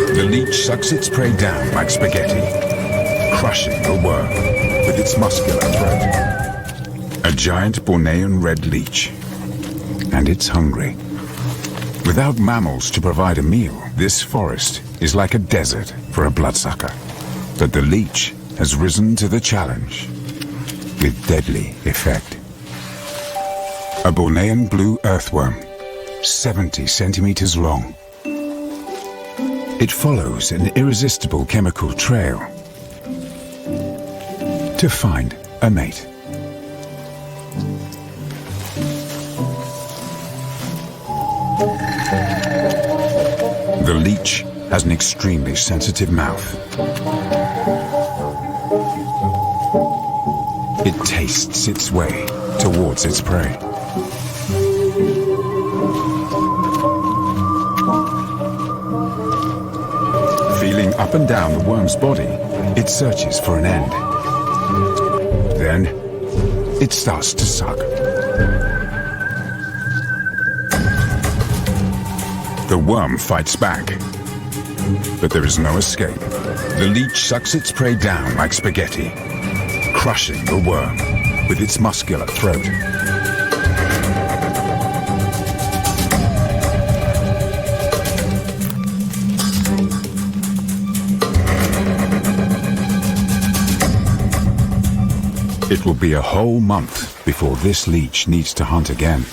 The leech sucks its prey down like spaghetti, crushing the worm with its muscular throat. A giant Bornean red leech, and it's hungry. Without mammals to provide a meal, this forest is like a desert for a bloodsucker. But the leech has risen to the challenge with deadly effect. A Bornean blue earthworm, 70 centimeters long. It follows an irresistible chemical trail to find a mate. The leech has an extremely sensitive mouth. It tastes its way towards its prey. Feeling up and down the worm's body, it searches for an end. Then, it starts to suck. The worm fights back, but there is no escape. The leech sucks its prey down like spaghetti, crushing the worm with its muscular throat. It will be a whole month before this leech needs to hunt again.